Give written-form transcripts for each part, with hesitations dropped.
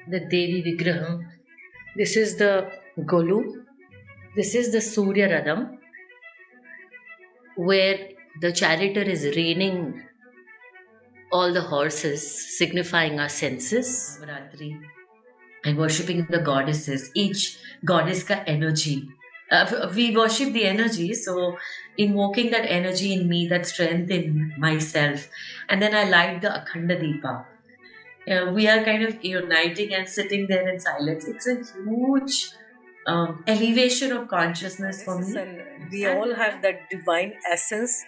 the Devi Vigraham. This is the Golu. This is the Surya Radham, where the charioteer is reining all the horses, signifying our senses. Navaratri. And worshipping the goddesses, each goddess ka energy. We worship the energy, so invoking that energy in me, that strength in myself. And then I light the Akhanda Deepa. We are kind of uniting and sitting there in silence. It's a huge elevation of consciousness for me. And we all have that divine essence,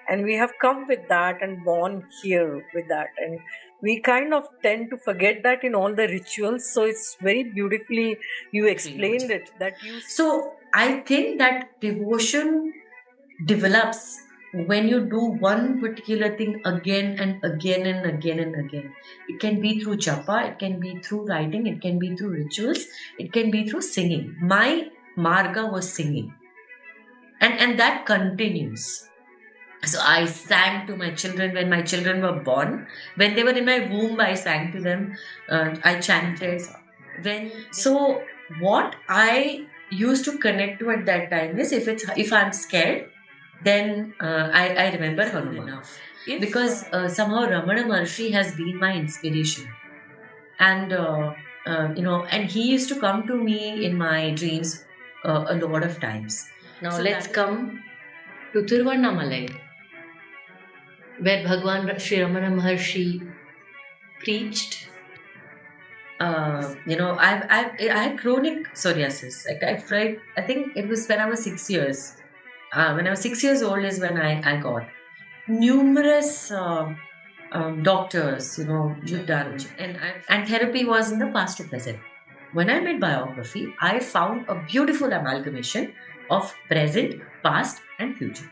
and we have come with that and born here with that. And we kind of tend to forget that in all the rituals. So it's very beautifully you explained it that you. So I think that devotion develops when you do one particular thing again and again and again and again. It can be through japa, it can be through writing, it can be through rituals, it can be through singing. My marga was singing, and that continues. So I sang to my children when my children were born. When they were in my womb, I sang to them. I chanted. So what I used to connect to at that time is if I'm scared, then I remember Hanuman because somehow Ramana Maharshi has been my inspiration, and and he used to come to me in my dreams a lot of times. Now let's come to Tiruvannamalai, where Bhagwan Sri Ramana Maharshi preached. I had chronic psoriasis. Like I've tried, I think it was when I was 6 years. When I was 6 years old is when I got numerous doctors, you've done, and therapy was in the past to present. When I made biography, I found a beautiful amalgamation of present, past, and future.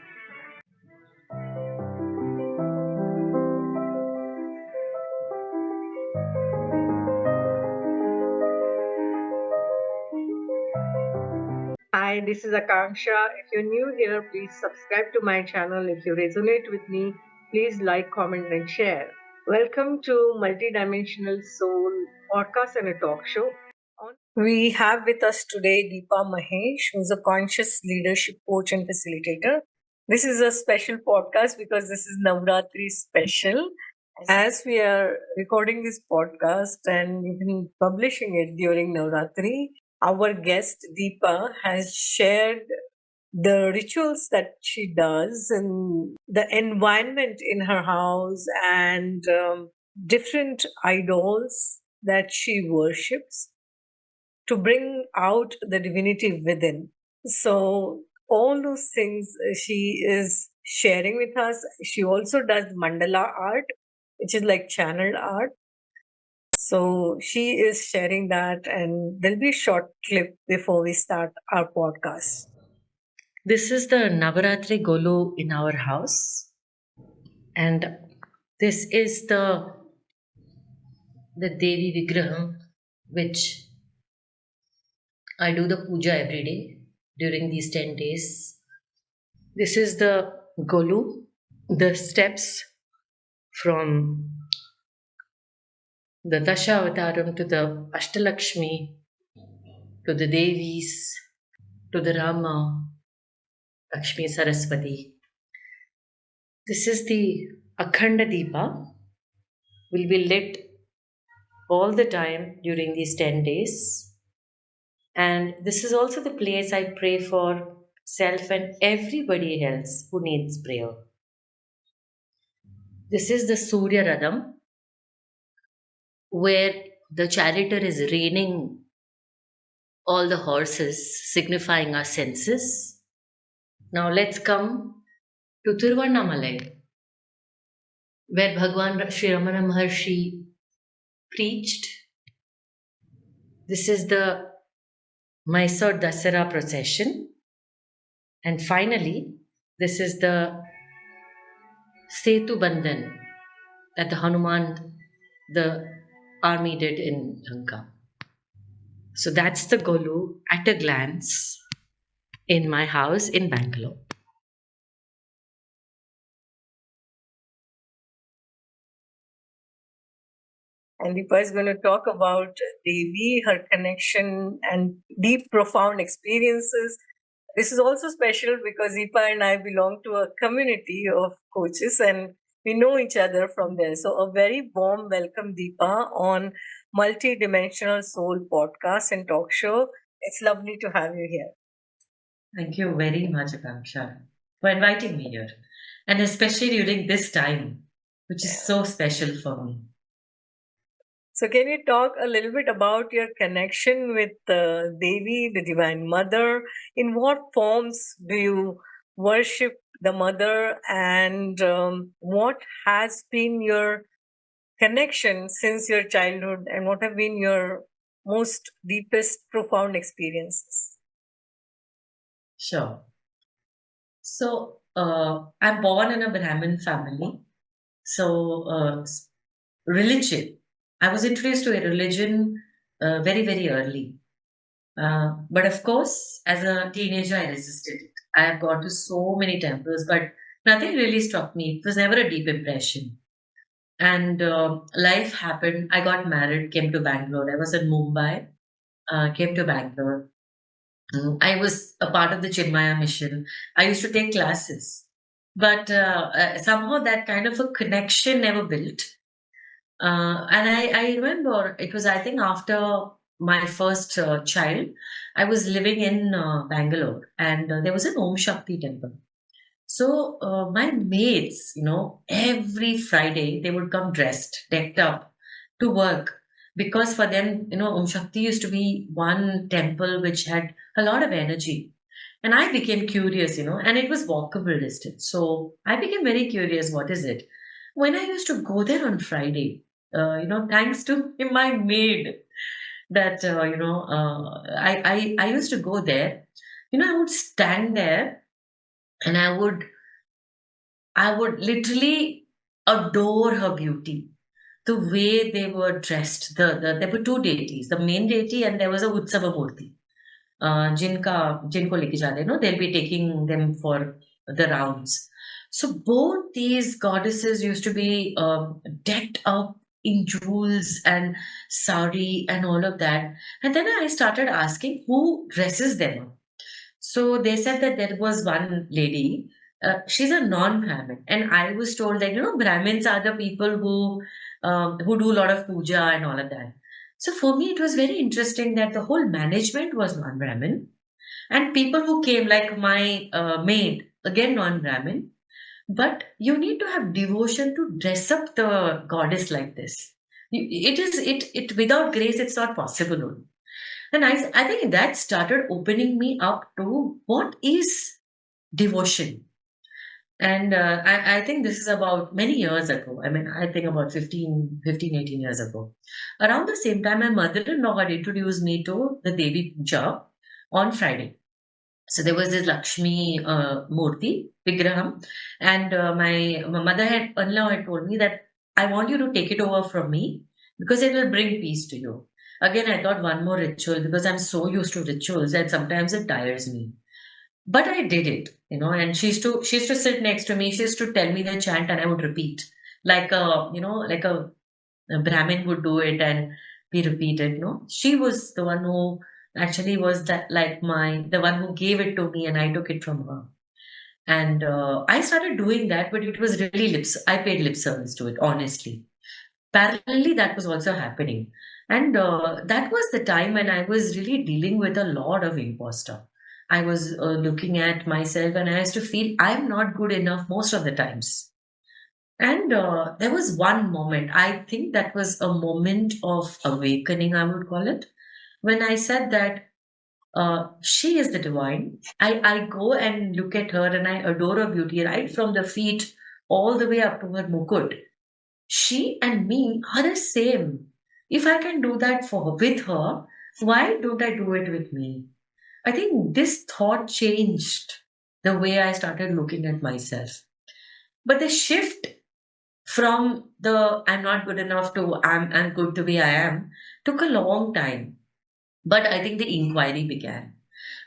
Hi, this is Akanksshaa. If you're new here, please subscribe to my channel. If you resonate with me, please like, comment, and share. Welcome to Multidimensional Soul podcast and a talk show. We have with us today Deepa Mahesh, who's a conscious leadership coach and facilitator. This is a special podcast because this is Navratri special. As we are recording this podcast and even publishing it during Navratri, our guest Deepa has shared the rituals that she does and the environment in her house and different idols that she worships to bring out the divinity within. So, all those things she is sharing with us. She also does mandala art, which is like channeled art. So, she is sharing that, and there'll be a short clip before we start our podcast. This is the Navaratri Golu in our house, and this is the Devi Vigraham, which I do the puja every day during these 10 days. This is the Golu, the steps from the Dasha Avataram to the Ashtalakshmi to the Devis to the Rama, Lakshmi Saraswati. This is the Akhanda Deepa, will be lit all the time during these 10 days. And this is also the place I pray for self and everybody else who needs prayer. This is the Surya Radham, where the charioteer is reining all the horses, signifying our senses. Now let's come to Tiruvannamalai, where Bhagwan Sri Ramana Maharshi preached. This is the Mysore Dasara procession. And finally, this is the Setu Bandhan that the Hanuman, the army did in Lanka. So that's the Golu at a glance in my house in Bangalore. And Deepa is going to talk about Devi, her connection, and deep, profound experiences. This is also special because Deepa and I belong to a community of coaches and we know each other from there. So, a very warm welcome, Deepa, on Multidimensional Soul podcast and talk show. It's lovely to have you here. Thank you very much, Akanksha, for inviting me here. And especially during this time, which is so special for me. So, can you talk a little bit about your connection with Devi, the Divine Mother? In what forms do you worship the Mother, and what has been your connection since your childhood, and what have been your most deepest, profound experiences? Sure. So, I'm born in a Brahmin family. So, religion, I was introduced to a religion very, very early. But of course, as a teenager, I resisted it. I have gone to so many temples, but nothing really struck me. It was never a deep impression. And life happened. I got married, came to Bangalore. I was in Mumbai, came to Bangalore. I was a part of the Chinmaya mission. I used to take classes, but somehow that kind of a connection never built. And I remember it was, I think, after my first child, I was living in Bangalore and there was an Om Shakti temple. So my maids, every Friday they would come dressed, decked up to work because for them, Om Shakti used to be one temple which had a lot of energy. And I became curious, and it was walkable distance. So I became very curious, what is it? When I used to go there on Friday, thanks to my maid, that I used to go there. I would stand there and I would literally adore her beauty. The way they were dressed. There were two deities, the main deity and there was a Utsava Murti. जिनको लेके जाते हैं, they'll be taking them for the rounds. So both these goddesses used to be decked up in jewels and sari and all of that. And then I started asking who dresses them. So they said that there was one lady, she's a non-Brahmin, and I was told that Brahmins are the people who do a lot of puja and all of that. So for me, it was very interesting that the whole management was non-Brahmin, and people who came, like my maid, again non-Brahmin. But you need to have devotion to dress up the goddess like this. It is it without grace, it's not possible. And I think that started opening me up to what is devotion. And I think this is about many years ago. I mean, I think about 18 years ago. Around the same time, my mother-in-law had introduced me to the Devi Puja on Friday. So there was this Lakshmi Murti, Vigraham, and my mother-in-law had told me that I want you to take it over from me because it will bring peace to you. Again, I thought one more ritual because I'm so used to rituals and sometimes it tires me. But I did it, and she used to sit next to me. She used to tell me the chant and I would repeat like a Brahmin would do it and be repeated. No, she was the one who actually was that like the one who gave it to me and I took it from her. And I started doing that, but it was really I paid lip service to it, honestly. Parallelly, that was also happening. And that was the time when I was really dealing with a lot of imposter. I was looking at myself and I used to feel I'm not good enough most of the times. And there was one moment, I think that was a moment of awakening, I would call it, when I said that she is the divine. I go and look at her and I adore her beauty right from the feet all the way up to her mukut. She and me are the same. If I can do that with her, why don't I do it with me? I think this thought changed the way I started looking at myself. But the shift from the I'm not good enough to I'm good to be I am took a long time. But I think the inquiry began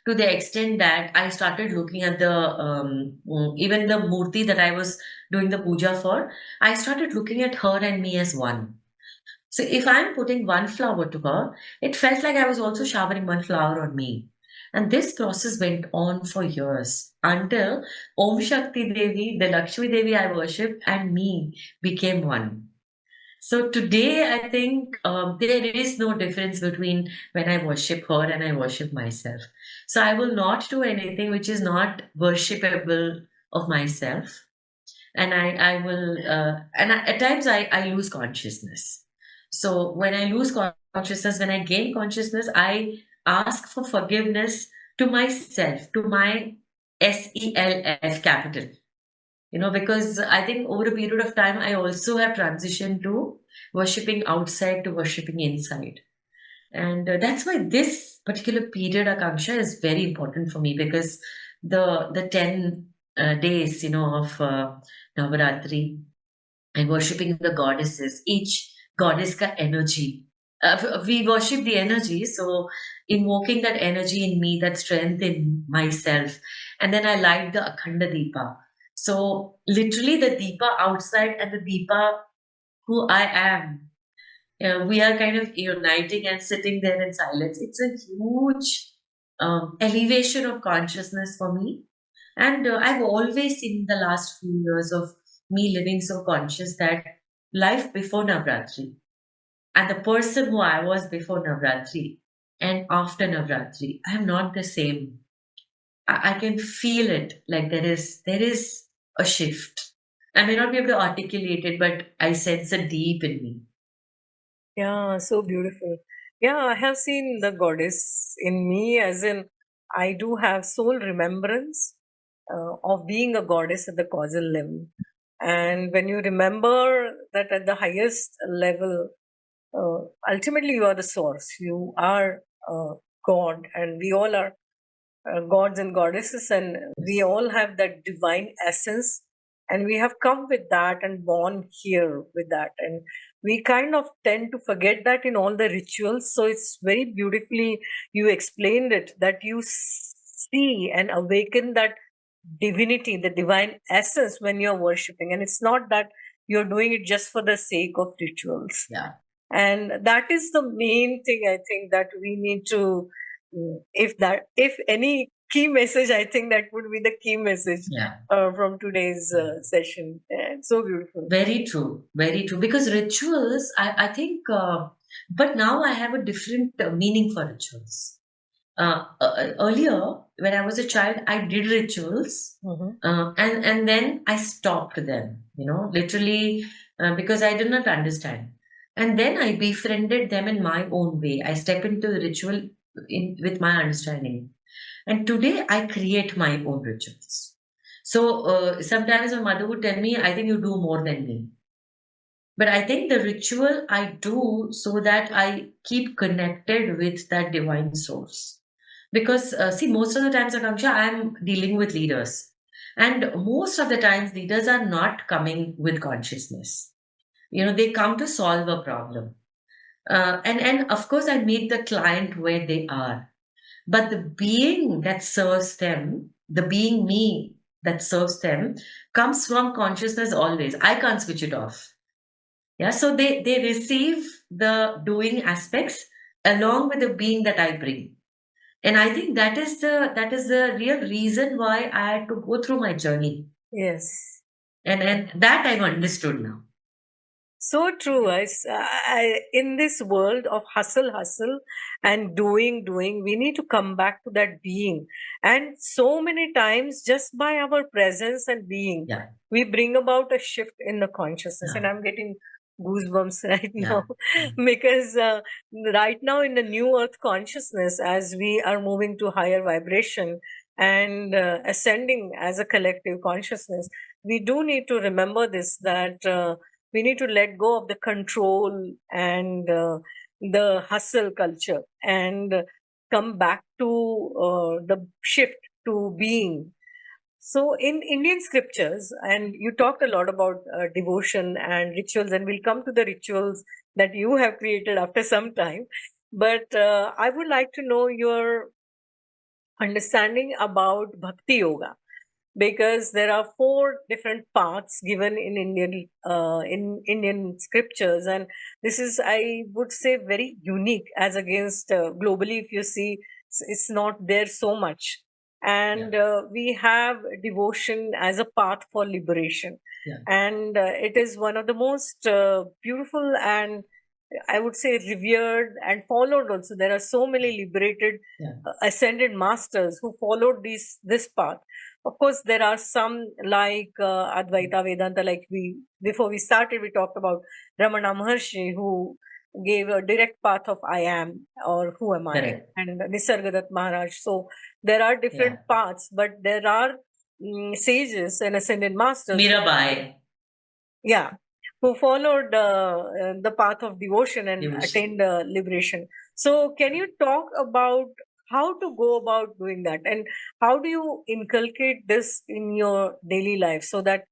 to the extent that I started looking at the even the murti that I was doing the puja for. I started looking at her and me as one. So if I'm putting one flower to her, it felt like I was also showering one flower on me. And this process went on for years until Om Shakti Devi, the Lakshmi Devi I worship, and me became one. So today, I think there is no difference between when I worship her and I worship myself. So I will not do anything which is not worshipable of myself, and I will, at times I lose consciousness. So when I lose consciousness, when I gain consciousness, I ask for forgiveness to myself, to my self capital, because I think over a period of time, I also have transitioned to worshipping outside to worshipping inside. And that's why this particular period, Akanksha, is very important for me because the 10 days, of Navaratri and worshipping the goddesses, each goddess ka energy. We worship the energy, so invoking that energy in me, that strength in myself. And then I light the Akhanda Deepa. So literally the Deepa outside and the Deepa who I am. We are kind of uniting and sitting there in silence. It's a huge elevation of consciousness for me. And I've always seen the last few years of me living so conscious that life before Navratri and the person who I was before Navratri and after Navratri, I am not the same. I can feel it. Like there is a shift. I may not be able to articulate it, but I sense it deep in me. Yeah, so beautiful. Yeah, I have seen the goddess in me, as in, I do have soul remembrance of being a goddess at the causal level. And when you remember that at the highest level, ultimately you are the source, you are God, and we all are gods and goddesses, and we all have that divine essence, and we have come with that and born here with that, and we kind of tend to forget that in all the rituals. So it's very beautifully you explained it, that you see and awaken that divinity, the divine essence, when you're worshiping, and it's not that you're doing it just for the sake of rituals. Yeah. And that is the main thing, I think, that we need to, if any key message, I think that would be the key message Yeah. from today's session. And so beautiful. Very true, very true. Because rituals, I think, but now I have a different meaning for rituals. Earlier, when I was a child, I did rituals, and then I stopped them. Literally, because I did not understand, and then I befriended them in my own way. I step into the ritual with my understanding, and today I create my own rituals. So sometimes my mother would tell me, "I think you do more than me." But I think the ritual I do so that I keep connected with that divine source. Because, see, most of the times, Akanksha, I'm dealing with leaders. And most of the times, leaders are not coming with consciousness. They come to solve a problem. And of course, I meet the client where they are. But the being that serves them, the being me that serves them, comes from consciousness always. I can't switch it off. Yeah, so they receive the doing aspects along with the being that I bring. And I think that is the real reason why I had to go through my journey. Yes. And that I've understood now. So true. In this world of hustle, and doing, we need to come back to that being. And so many times, just by our presence and being, Yeah. we bring about a shift in the consciousness. Yeah. And I'm getting goosebumps right Yeah. now because right now, in the new earth consciousness, as we are moving to higher vibration and ascending as a collective consciousness, we do need to remember this, that. We need to let go of the control and the hustle culture, and come back to the shift to being. So, in Indian scriptures, and you talked a lot about devotion and rituals, and we'll come to the rituals that you have created after some time. But I would like to know your understanding about Bhakti Yoga. because there are four different paths given in Indian scriptures, and this is, I would say, very unique as against globally. If you see, it's not there so much, and we have devotion as a path for liberation, Yeah. and it is one of the most beautiful and I would say revered and followed also. There are so many liberated Yeah. ascended masters who followed this path. Of course, there are some like Advaita Vedanta, like we before we started, we talked about Ramana Maharshi, who gave a direct path of I am or who am I, Correct. and Nisargadatta Maharaj. So there are different Yeah. paths, but there are sages and ascended masters, Mirabai. yeah, who followed the path of devotion and Devotion. attained liberation. So can you talk about how to go about doing that, and how do you inculcate this in your daily life so that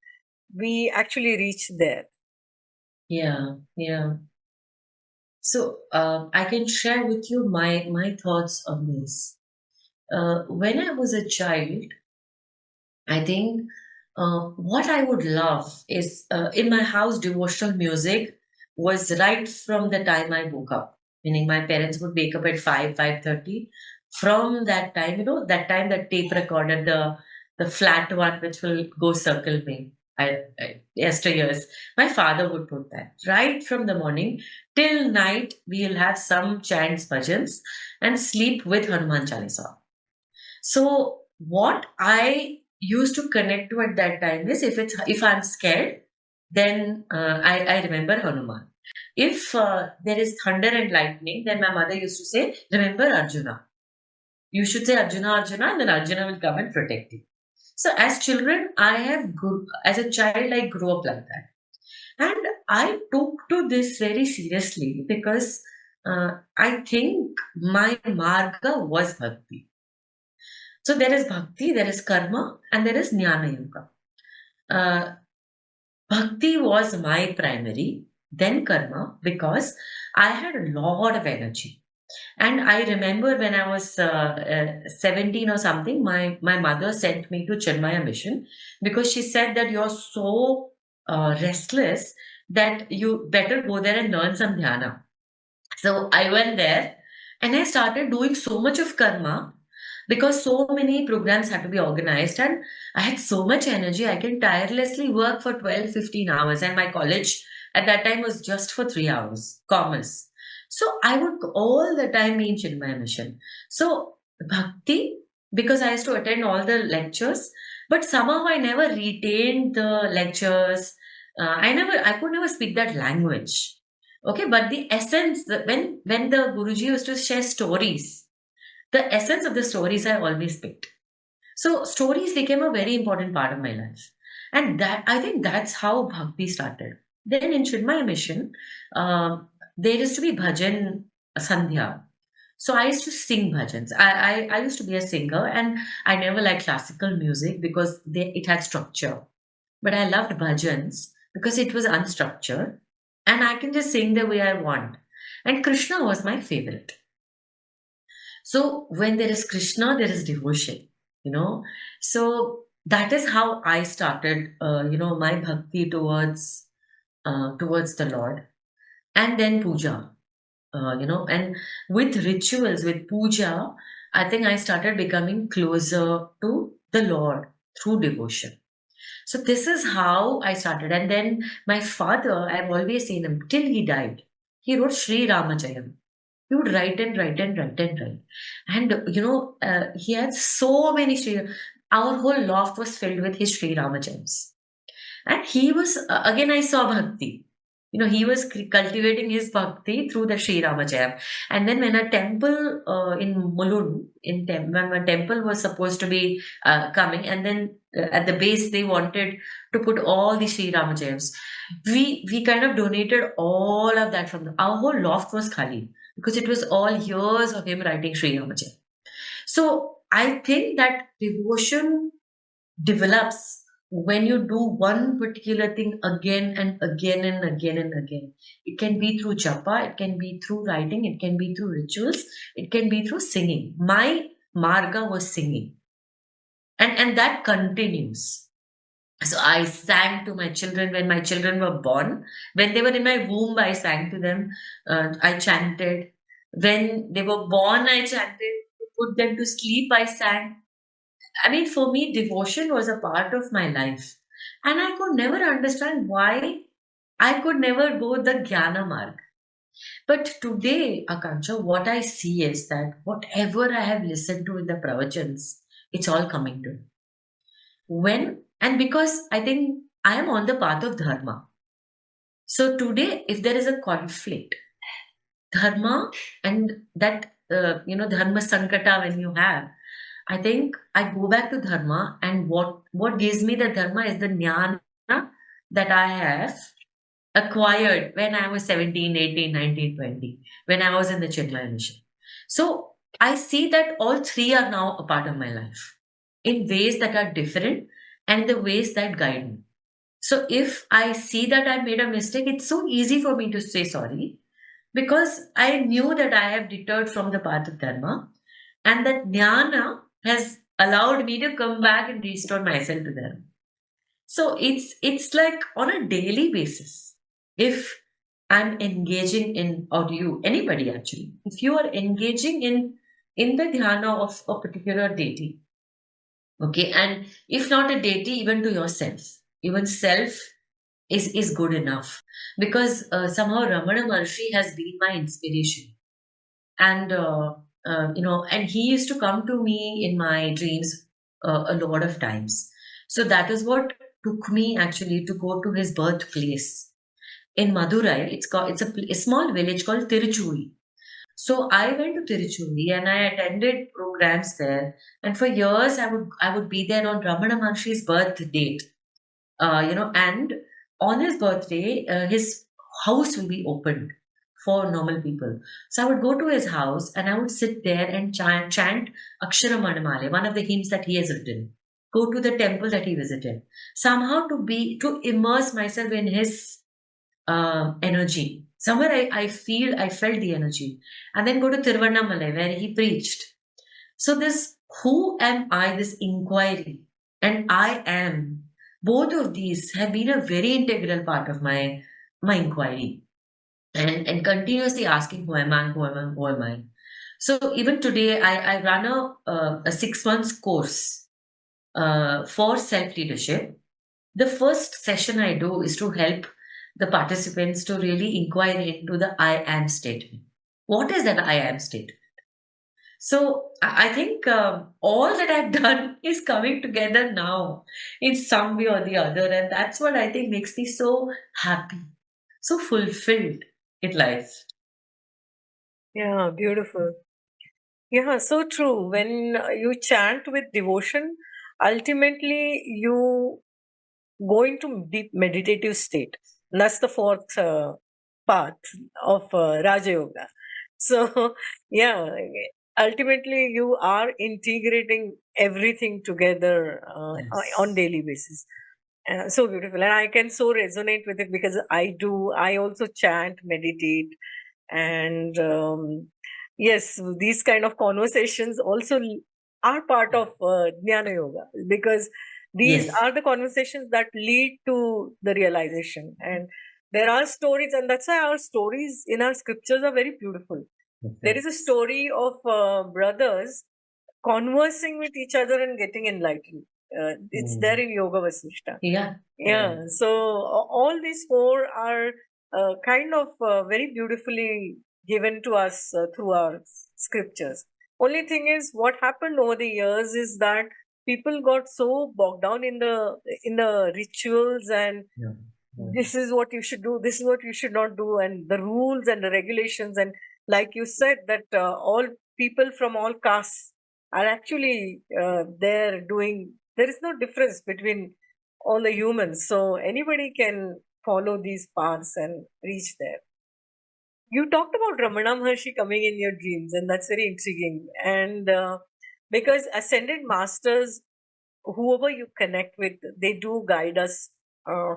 we actually reach there? Yeah. Yeah. So I can share with you my thoughts on this. When I was a child, I think what I would love is in my house, devotional music was right from the time I woke up. Meaning, my parents would wake up at 5:30. From that time, that time that tape recorder, the flat one which will go circle me. Yesteryears, my father would put that right from the morning till night. We'll have some chants, bhajans, and sleep with Hanuman Chalisa. So what I used to connect to at that time is if I'm scared, then I remember Hanuman. If there is thunder and lightning, then my mother used to say, remember Arjuna. You should say Arjuna, Arjuna, and then Arjuna will come and protect you. So as children, as a child, I grew up like that. And I took to this very seriously because I think my marga was bhakti. So there is bhakti, there is karma, and there is jnana yoga. Uh, Bhakti was my primary, then karma, because I had a lot of energy. And I remember when I was 17 or something, my mother sent me to Chinmaya Mission because she said that you're so restless that you better go there and learn some dhyana. So I went there and I started doing so much of karma because so many programs had to be organized and I had so much energy. I can tirelessly work for 12, 15 hours. And my college at that time was just for 3 hours, commerce. So I would all the time be in Chinmaya Mission. So bhakti, because I used to attend all the lectures, but somehow I never retained the lectures. I could never speak that language. Okay, but the essence, when the Guruji used to share stories, the essence of the stories I always picked. So stories became a very important part of my life, and that I think that's how bhakti started. Then in Chinmaya Mission, there used to be bhajan sandhya. So I used to sing bhajans. I used to be a singer, and I never liked classical music because it had structure. But I loved bhajans because it was unstructured and I can just sing the way I want. And Krishna was my favorite. So when there is Krishna, there is devotion, you know. So that is how I started, my bhakti towards the Lord, and then puja, and with rituals, with puja, I think I started becoming closer to the Lord through devotion. So this is how I started. And then my father, I've always seen him till he died. He wrote Sri Ramajayam. He would write and write and write and write. And, he had so many Sri. Our whole loft was filled with his Sri Ramajayams. And he was, again, I saw bhakti. He was cultivating his bhakti through the Sri Ramajayam. And then when a temple in Mulund, when a temple was supposed to be coming, and then at the base they wanted to put all the Sri Ramajayams. We kind of donated all of that from our whole loft was khali because it was all years of him writing Sri Ramajayam. So I think that devotion develops when you do one particular thing again and again and again and again. It can be through japa, it can be through writing, it can be through rituals, it can be through singing. My marga was singing. And that continues. So I sang to my children when my children were born. When they were in my womb, I sang to them. I chanted. When they were born, I chanted. To put them to sleep, I sang. I mean, for me, devotion was a part of my life. And I could never understand why I could never go the Jnana marg. But today, Akanksha, what I see is that whatever I have listened to in the pravachans, it's all coming to me. And because I think I am on the path of dharma. So today, if there is a conflict, dharma and that, dharma sankata when you have, I think I go back to dharma, and what gives me the dharma is the jnana that I have acquired when I was 17, 18, 19, 20, when I was in the Chinmaya mission. So I see that all three are now a part of my life in ways that are different and the ways that guide me. So if I see that I made a mistake, it's so easy for me to say sorry because I knew that I have deterred from the path of dharma, and that jnana has allowed me to come back and restore myself to dharma. So it's like on a daily basis. If I'm engaging in, or you, anybody actually, if you are engaging in the dhyana of a particular deity, okay, and if not a deity, even to yourself, even self is good enough, because somehow Ramana Maharshi has been my inspiration, and and he used to come to me in my dreams a lot of times. So that is what took me actually to go to his birthplace in Madurai. It's a small village called Tiruchuri. So I went to Tiruchuri and I attended programs there. And for years I would be there on Ramana Maharshi's birth date. And on his birthday, his house will be opened for normal people. So I would go to his house and I would sit there and chant Akshara Manamale, one of the hymns that he has written. Go to the temple that he visited. Somehow to immerse myself in his energy. Somewhere I felt the energy. And then go to Tiruvannamalai where he preached. So this who am I, this inquiry, and I am, both of these have been a very integral part of my inquiry. And continuously asking who am I, who am I, who am I. So even today I run a 6 months course for self-leadership. The first session I do is to help the participants to really inquire into the I am statement. What is that I am statement? So I think all that I've done is coming together now in some way or the other, and that's what I think makes me so happy, so fulfilled in life. Yeah, beautiful. Yeah, so true. When you chant with devotion, ultimately you go into deep meditative state. And that's the fourth path of Raja Yoga. So, yeah, ultimately you are integrating everything together on Yes. daily basis. So beautiful, and I can so resonate with it because I also chant, meditate, and yes, these kind of conversations also are part of Jnana Yoga, because these Yes. are the conversations that lead to the realization. And there are stories, and that's why our stories in our scriptures are very beautiful. There is a Yes. story of brothers conversing with each other and getting enlightened. It's there Mm. in Yoga Vasishta. Yeah. Yeah, so all these four are kind of very beautifully given to us through our scriptures. Only thing is, what happened over the years is that people got so bogged down in the rituals, and Yeah. Yeah. this is what you should do, this is what you should not do, and the rules and the regulations. And like you said, that all people from all castes are actually there doing, there is no difference between all the humans, so anybody can follow these paths and reach there. You talked about Ramana Maharshi coming in your dreams, and that's very intriguing. And because ascended masters, whoever you connect with, they do guide us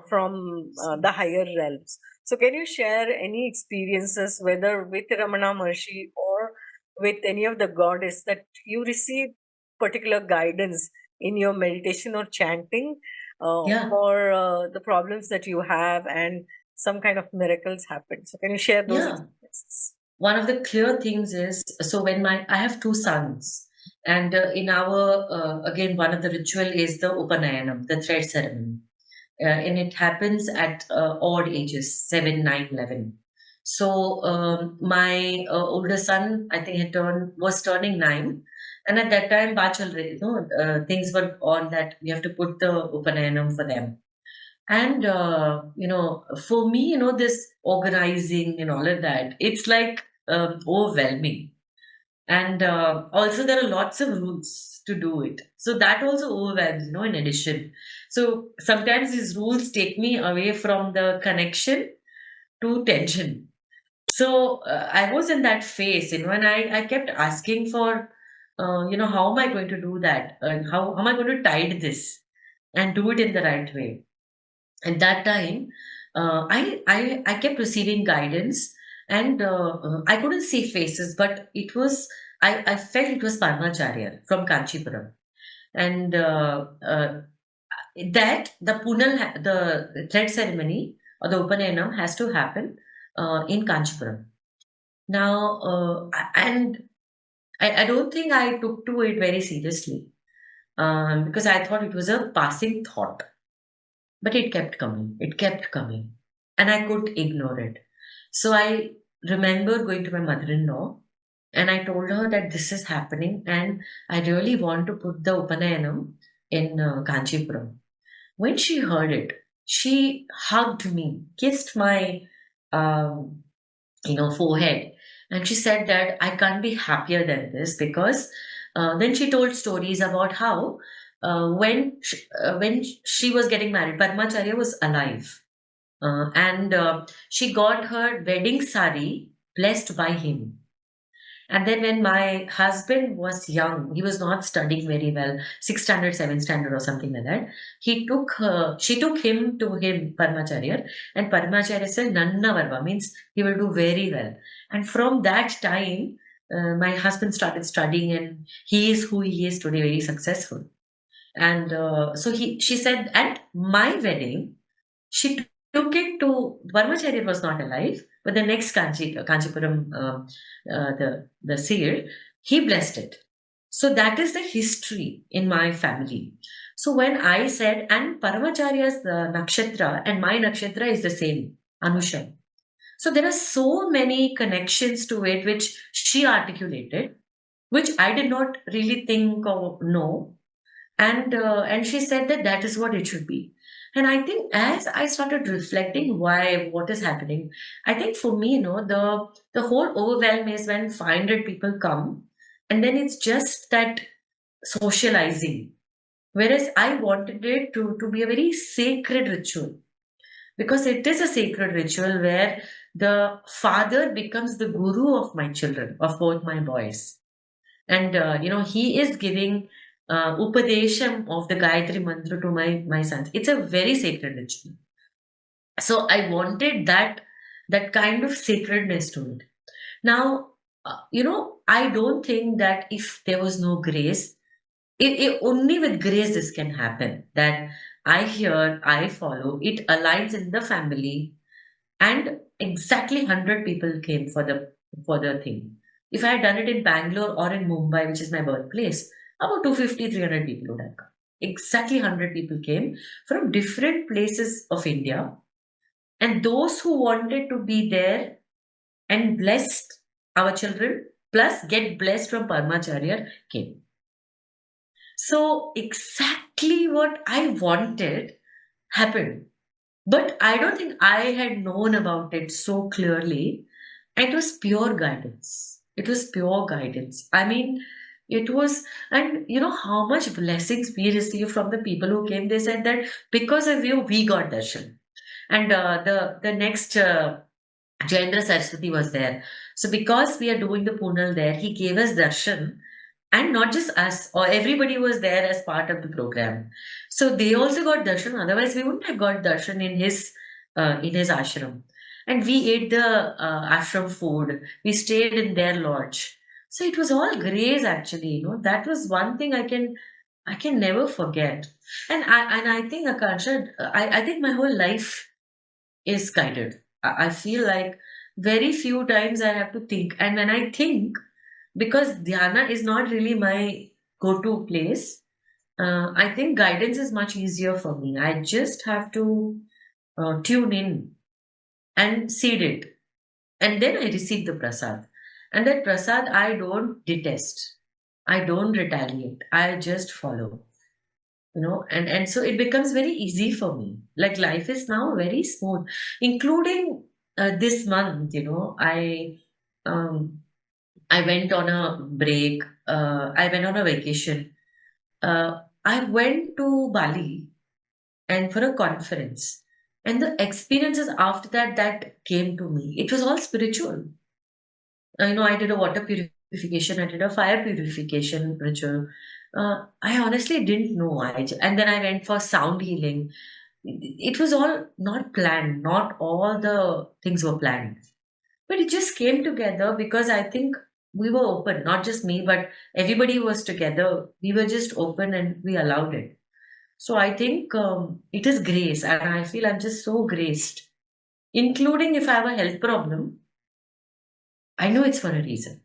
from the higher realms. So, can you share any experiences, whether with Ramana Maharshi or with any of the goddess, that you received particular guidance in your meditation or chanting Yeah, for the problems that you have, and some kind of miracles happen. So, can you share those yeah. experiences? One of the clear things is, so when I have two sons, and in our again, one of the ritual is the Upanayanam, the thread ceremony, and it happens at odd ages, 7, 9, 11. So my older son, I think, was turning 9, and at that time, bachal, things were on that we have to put the Upanayanam for them. And for me, this organizing and all of that, it's like overwhelming. And also, there are lots of rules to do it. So that also overwhelms, in addition. So sometimes these rules take me away from the connection to tension. So I was in that phase, and I kept asking for, how am I going to do that? And how am I going to tide this and do it in the right way? At that time, I kept receiving guidance, and I couldn't see faces, but I felt it was Parmacharya from Kanchipuram, and that the the thread ceremony or the Upanayana has to happen in Kanchipuram. Now, and I don't think I took to it very seriously, because I thought it was a passing thought. But it kept coming, and I could ignore it. So I remember going to my mother in law and I told her that this is happening and I really want to put the Upanayanam in Kanchipuram. When she heard it, she hugged me, kissed my um, forehead, and she said that I can't be happier than this because then she told stories about how when she was getting married, Padmacharya was alive, and she got her wedding sari blessed by him. And then when my husband was young, he was not studying very well, sixth standard, seventh standard, or something like that. She took him to him, Parmacharya, and Parmacharya said, Nanna Varva means he will do very well. And from that time, my husband started studying, and he is who he is today, very successful. And she said, at my wedding, she took it to Brahmacharya was not alive, but the next Kanchipuram, the seer, he blessed it. So that is the history in my family. So when I said, and Paramacharya's nakshatra and my nakshatra is the same, Anusha. So there are so many connections to it which she articulated, which I did not really think or know, and she said that that is what it should be. And I think as I started reflecting why what is happening, I think for me, the whole overwhelm is when 500 people come, and then it's just that socializing, whereas I wanted it to be a very sacred ritual, because it is a sacred ritual where the father becomes the guru of my children, of both my boys, and he is giving upadesham of the Gayatri mantra to my sons. It's a very sacred ritual. So I wanted that kind of sacredness to it. Now, I don't think that if there was no grace, only with grace this can happen. That I hear, I follow, it aligns in the family, and exactly 100 people came for the thing. If I had done it in Bangalore or in Mumbai, which is my birthplace, about 250, 300 people would have come. Exactly 100 people came from different places of India, and those who wanted to be there and blessed our children plus get blessed from Parmacharya came. So exactly what I wanted happened. But I don't think I had known about it so clearly. It was pure guidance. It was pure guidance. I mean, it was, and you know how much blessings we received from the people who came. They said that because of you, we got darshan. And the next Jayendra Saraswati was there. So because we are doing the Punal there, he gave us darshan, and not just us, or everybody was there as part of the program. So they also got darshan. Otherwise, we wouldn't have got darshan in his ashram. And we ate the ashram food. We stayed in their lodge. So it was all grace, actually. That was one thing I can never forget. And I think, Akansha, I think my whole life is guided. I feel like very few times I have to think. And when I think, because dhyana is not really my go-to place, I think guidance is much easier for me. I just have to tune in and seed it. And then I receive the prasad. And that prasad I don't detest. I don't retaliate. I just follow. And so it becomes very easy for me. Like life is now very smooth, including this month. Um, I went on a break. I went on a vacation. I went to Bali and for a conference. And the experiences after that came to me. It was all spiritual. I did a water purification, I did a fire purification ritual. I honestly didn't know. And then I went for sound healing. It was all not planned. Not all the things were planned. But it just came together because I think we were open, not just me, but everybody was together. We were just open and we allowed it. So I think it is grace, and I feel I'm just so graced. Including if I have a health problem, I know it's for a reason.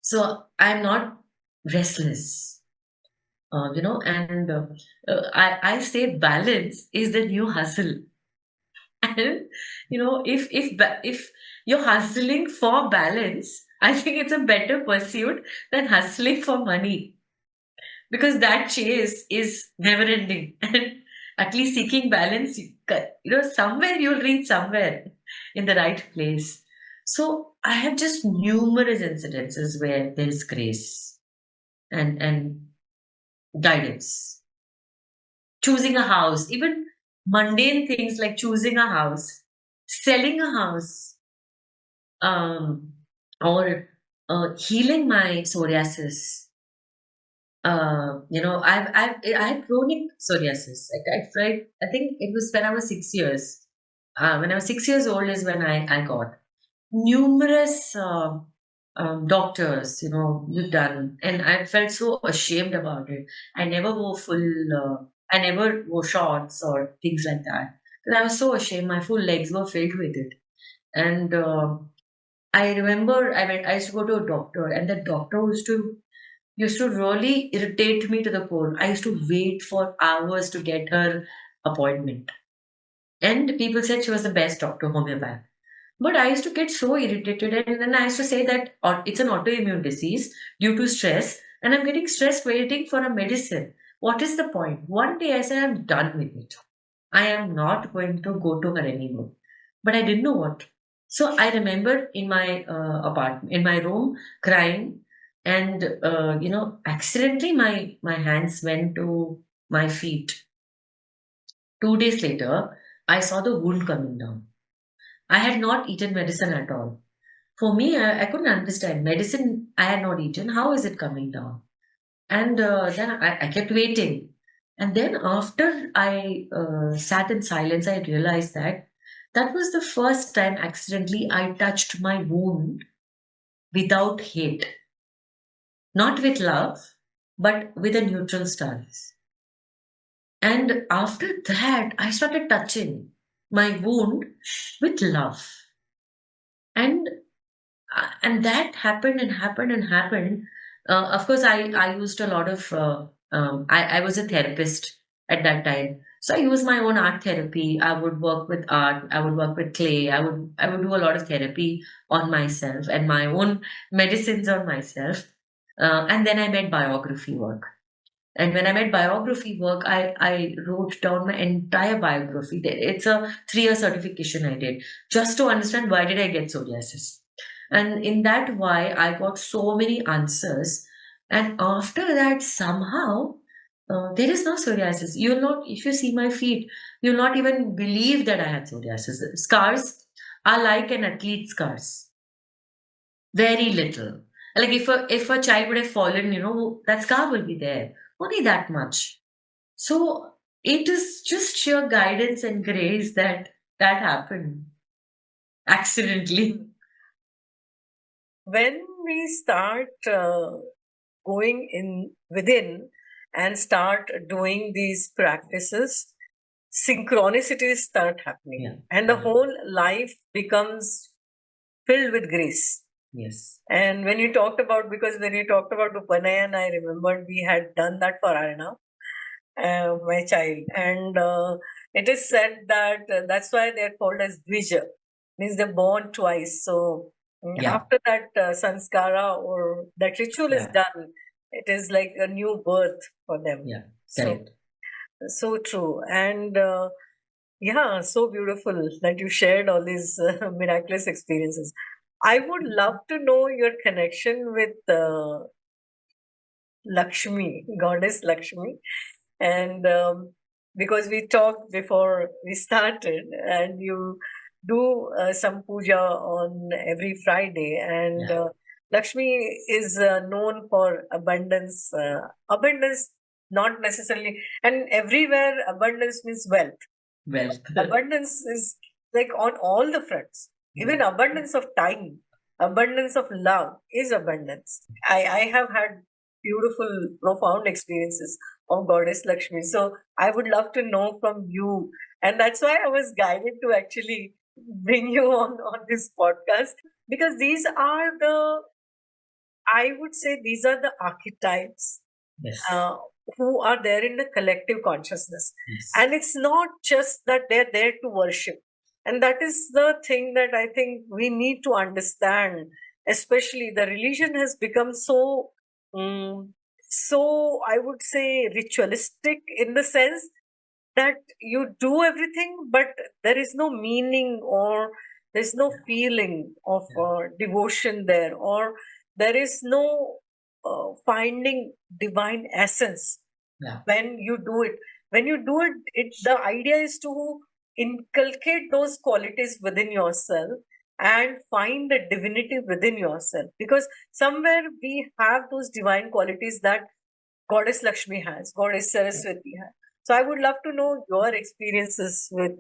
So I'm not restless, and I say balance is the new hustle. And if you're hustling for balance, I think it's a better pursuit than hustling for money, because that chase is never ending. And at least seeking balance, somewhere you'll reach somewhere in the right place. So I have just numerous incidences where there is grace and guidance. Choosing a house, even mundane things like choosing a house, selling a house, um, or healing my psoriasis. I had chronic psoriasis. Like I tried, I think it was when I was 6 years. When I was 6 years old is when I got numerous doctors, you've done, and I felt so ashamed about it. I never wore I never wore shorts or things like that. And I was so ashamed. My full legs were filled with it. And I remember I used to go to a doctor, and the doctor used to really irritate me to the core. I used to wait for hours to get her appointment. And people said she was the best doctor, homeopath. But I used to get so irritated, and then I used to say that it's an autoimmune disease due to stress, and I'm getting stressed waiting for a medicine. What is the point? One day I said, I'm done with it. I am not going to go to her anymore. But I didn't know what. So I remember in my apartment, in my room, crying, and accidentally my hands went to my feet. 2 days later, I saw the wound coming down. I had not eaten medicine at all. For me, I couldn't understand. Medicine I had not eaten. How is it coming down? And then I kept waiting. And then after I sat in silence, I realized that that was the first time accidentally I touched my wound without hate. Not with love, but with a neutral stance. And after that, I started touching my wound with love. And and that happened and happened and happened. Of course, I used a lot of. I was a therapist at that time, so I used my own art therapy. I would work with art. I would work with clay. I would do a lot of therapy on myself and my own medicines on myself. And then I made biography work. And when I made biography work, I wrote down my entire biography. It's a 3 year certification I did just to understand why did I get psoriasis. And in that why I got so many answers. And after that, somehow, there is no psoriasis. You'll not, if you see my feet, you'll not even believe that I had psoriasis. Scars are like an athlete's scars. Very little. Like if a child would have fallen, that scar will be there. Only that much. So it is just sheer guidance and grace that happened accidentally. When we start going in within and start doing these practices, synchronicities start happening. Yeah. And the whole life becomes filled with grace. Yes. And when you talked about, because when you talked about Upanayan, I remembered we had done that for Arna, my child. And it is said that that's why they're called as Dvija, means they're born twice. So Yeah. after that sanskara or that ritual is Yeah. done, it is like a new birth for them. Yeah. So, Correct. so true. And yeah, so beautiful that you shared all these miraculous experiences. I would love to know your connection with Lakshmi, Goddess Lakshmi. And because we talked before we started, and you do some puja on every Friday, and Yeah. Lakshmi is known for abundance. Abundance, not necessarily, and everywhere abundance means wealth. Wealth. Abundance is like on all the fronts. Even Yeah. abundance of time, abundance of love is abundance. I have had beautiful, profound experiences of Goddess Lakshmi. So I would love to know from you. And that's why I was guided to actually bring you on this podcast, because these are the, I would say, these are the archetypes Yes. who are there in the collective consciousness. Yes. And it's not just that they're there to worship. And that is the thing that I think we need to understand. Especially the religion has become so, so I would say ritualistic, in the sense that you do everything, but there is no meaning, or there's no feeling of devotion there, or there is no finding divine essence. Yeah. When you do it, the idea is to inculcate those qualities within yourself and find the divinity within yourself, because somewhere we have those divine qualities that Goddess Lakshmi has, Goddess Saraswati has. So I would love to know your experiences with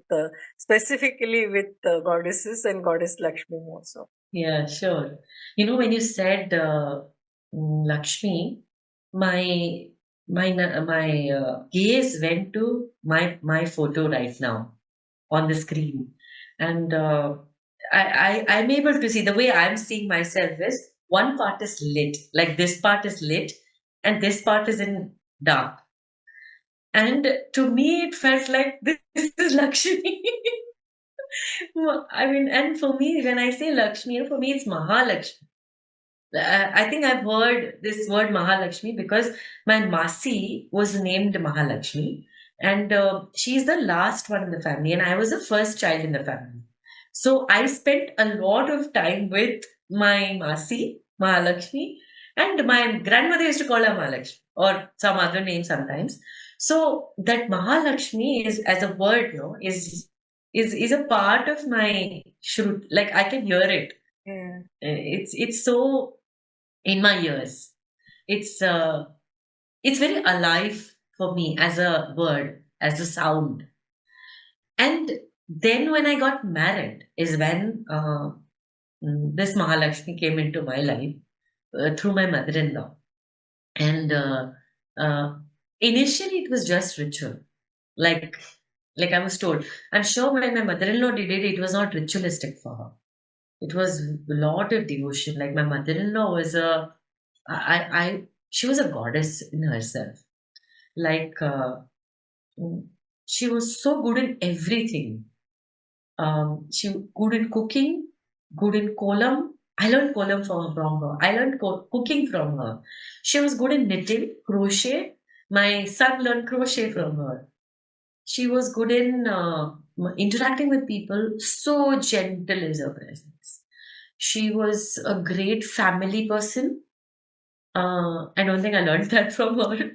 specifically with goddesses and Goddess Lakshmi also. Yeah, sure. When you said Lakshmi, my my gaze went to my photo right now on the screen, and I'm able to see the way I'm seeing myself is one part is lit, like this part is lit, and this part is in dark. And to me, it felt like this is Lakshmi. Well, I mean, and for me, when I say Lakshmi, for me, it's Mahalakshmi. I think I've heard this word Mahalakshmi because my Masi was named Mahalakshmi, and she's the last one in the family, and I was the first child in the family. So I spent a lot of time with my Masi, Mahalakshmi, and my grandmother used to call her Mahalakshmi or some other name sometimes. So that Mahalakshmi is, as a word, no, is a part of my shrut. Like I can hear it. Yeah. It's so in my ears. It's very alive for me as a word, as a sound. And then when I got married is when this Mahalakshmi came into my life through my mother-in-law. And uh, initially it was just ritual, like I was told. I'm sure when my mother-in-law did it, it was not ritualistic for her. It was a lot of devotion. Like my mother-in-law was she was a goddess in herself. Like mm, she was so good in everything. She good in cooking, good in kolam. I learned kolam from her. I learned cooking from her. She was good in knitting, crochet. My son learned crochet from her. She was good in interacting with people. So gentle is her presence. She was a great family person. I don't think I learned that from her.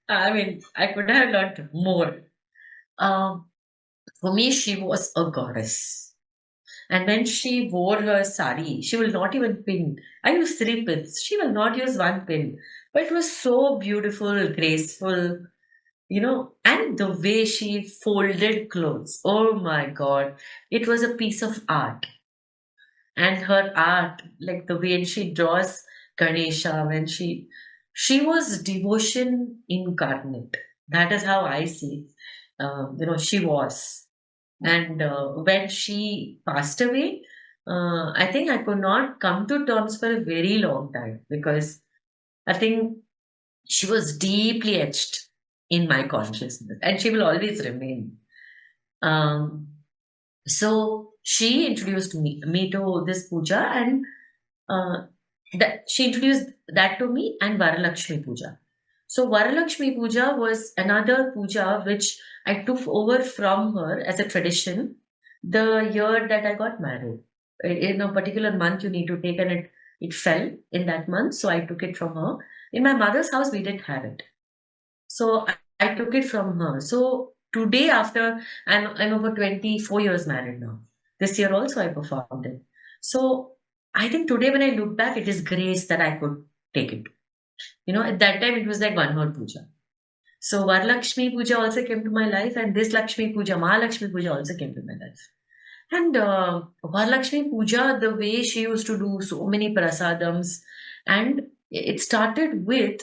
I mean, I could have learned more. Um, for me, she was a goddess. And when she wore her sari, she will not even pin. I use three pins. She will not use one pin. But it was so beautiful, graceful, and the way she folded clothes. Oh my God. It was a piece of art. And her art, like the way she draws Ganesha, when she she was devotion incarnate. That is how I see it. She was. And when she passed away, I think I could not come to terms for a very long time, because I think she was deeply etched in my consciousness and she will always remain. Um, so she introduced me to this puja, and uh, that she introduced that to me, and Varalakshmi puja. So Varalakshmi puja was another puja which I took over from her as a tradition the year that I got married. In a particular month you need to take, and it fell in that month, so I took it from her. In my mother's house we didn't have it, so I took it from her. So today, after I'm over 24 years married now. This year also I performed it. So I think today when I look back, it is grace that I could take it. At that time it was like one word puja. So Varalakshmi puja also came to my life, and this Lakshmi puja, Mahalakshmi puja also came to my life. And Varalakshmi puja, the way she used to do so many prasadams, and it started with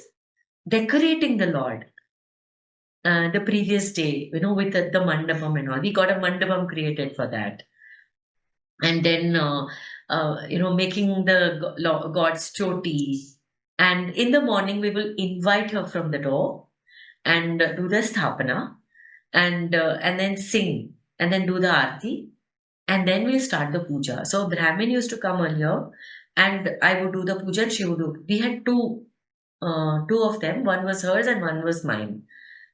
decorating the Lord the previous day, with the mandapam and all. We got a mandapam created for that. And then, making the God's choti. And in the morning, we will invite her from the door and do the sthapana, and then sing, and then do the aarti, and then we'll start the puja. So Brahmin used to come earlier, and I would do the puja, and she would do. We had two of them. One was hers and one was mine.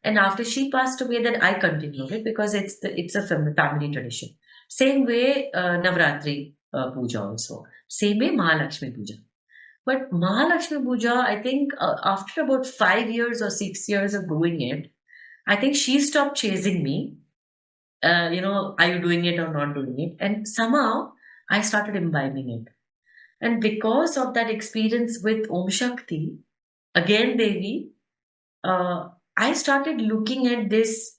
And after she passed away, then I continued it, because it's a family tradition. Same way, Navratri puja also. Same way, Mahalakshmi puja. But Mahalakshmi puja, I think after about 5 years or 6 years of doing it, I think she stopped chasing me. Are you doing it or not doing it? And somehow I started imbibing it. And because of that experience with Om Shakti, again Devi, uh, I started looking at this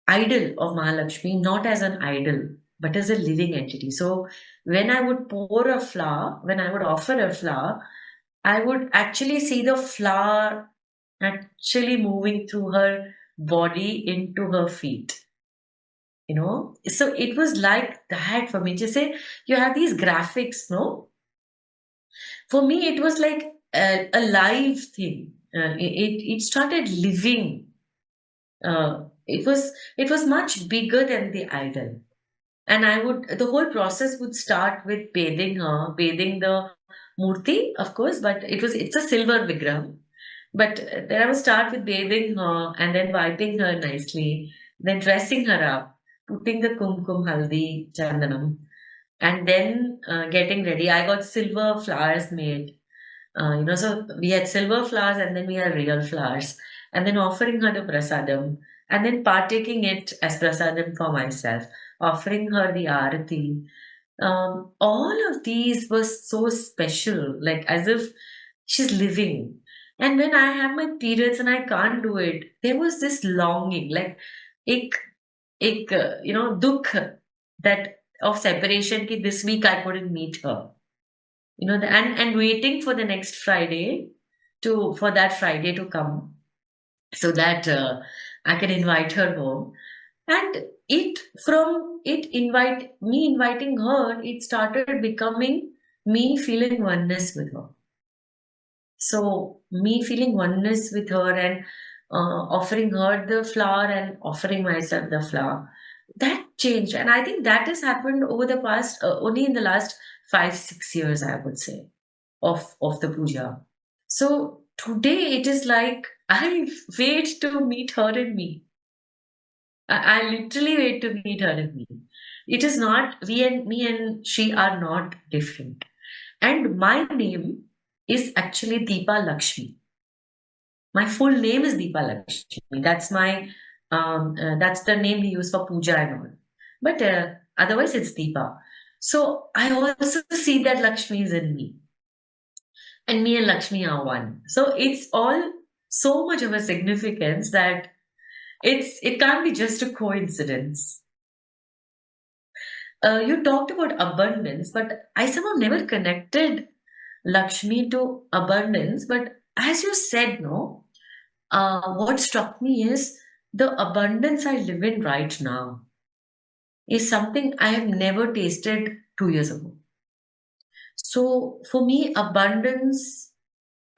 idol of Mahalakshmi not as an idol, but as a living entity. So when I would pour a flower, when I would offer a flower, I would actually see the flower actually moving through her body into her feet. So it was like that for me. Just say you have these graphics, no? For me, it was like a live thing. It started living. It was much bigger than the idol. And the whole process would start with bathing the murti, of course, but it's a silver vigram. But then I would start with bathing her and then wiping her nicely, then dressing her up, putting the kumkum, haldi, chandanam, and then getting ready. I got silver flowers made. So we had silver flowers and then we had real flowers, and then offering her the prasadam, and then partaking it as prasadam for myself, offering her the arati. All of these was so special, like as if she's living. And when I have my periods and I can't do it, there was this longing, like ik, dukh, that of separation. Ki this week I couldn't meet her, and waiting for the next Friday for that Friday to come, so that I can invite her home. And inviting her, it started becoming me feeling oneness with her. So me feeling oneness with her, and offering her the flower and offering myself the flower, that changed. And I think that has happened over the past, only in the last 5 6 years, I would say, of the puja. So today it is like I wait to meet her in me. I literally wait to meet her in me. It is not we and me and she are not different. And my name is actually Deepa Lakshmi. My full name is Deepa Lakshmi. That's the name we use for puja and all. But otherwise, it's Deepa. So I also see that Lakshmi is in me, and me and Lakshmi are one. So it's all so much of a significance that it can't be just a coincidence. You talked about abundance, but I somehow never connected Lakshmi to abundance. But as you said, no, what struck me is the abundance I live in right now is something I have never tasted 2 years ago. So for me, abundance,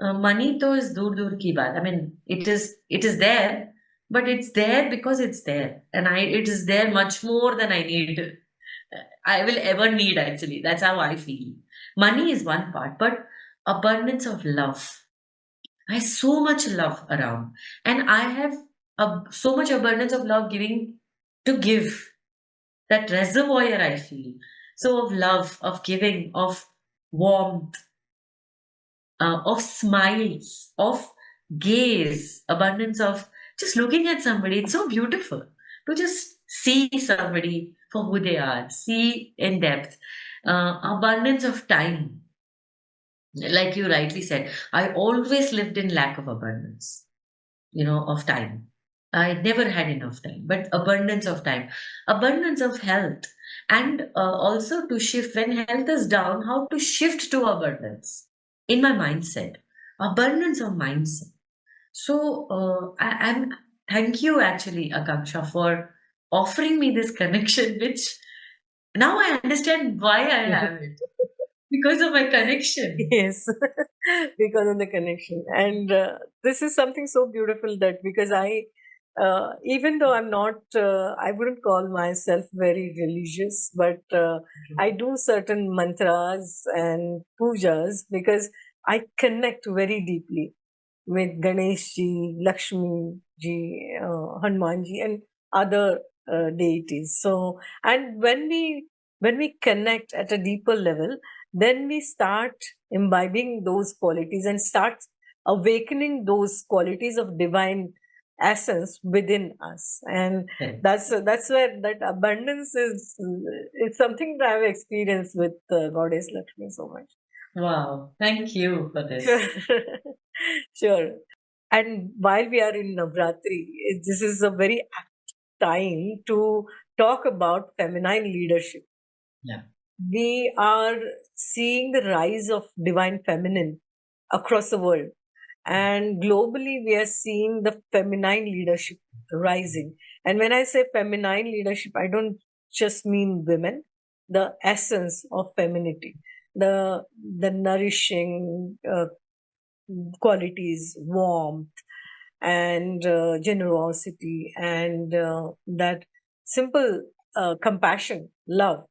money to is dur dur ki baat. I mean, it is there, but it's there because it's there, and it is there much more than I need. I will ever need, actually. That's how I feel. Money is one part, but abundance of love. I have so much love around, and I have so much abundance of love giving to give. That reservoir I feel. So of love, of giving, of warmth, of smiles, of gaze, abundance of just looking at somebody. It's so beautiful to just see somebody for who they are, see in depth. Abundance of time, like you rightly said, I always lived in lack of abundance, of time. I never had enough time, but abundance of time, abundance of health, and also to shift when health is down, how to shift to abundance in my mindset, abundance of mindset. So I'm thank you actually, Akanksha, for offering me this connection, which now I understand why I have it because of my connection. Yes, because of the connection. And this is something so beautiful that because even though I'm not, I wouldn't call myself very religious, but I do certain mantras and pujas because I connect very deeply with Ganesh ji, Lakshmi ji, Hanuman ji, and other deities. So, and when we connect at a deeper level, then we start imbibing those qualities and start awakening those qualities of divine essence within us. And Okay. that's where that abundance is. It's something that I've experienced with Goddess Lakshmi so much. Wow, thank you for Sure. this. Sure. And while we are in Navratri, this is a very apt time to talk about feminine leadership. Yeah. We are seeing the rise of divine feminine across the world. And globally, we are seeing the feminine leadership rising. And when I say feminine leadership, I don't just mean women, the essence of femininity, the nourishing qualities, warmth, and generosity, and that simple compassion, love.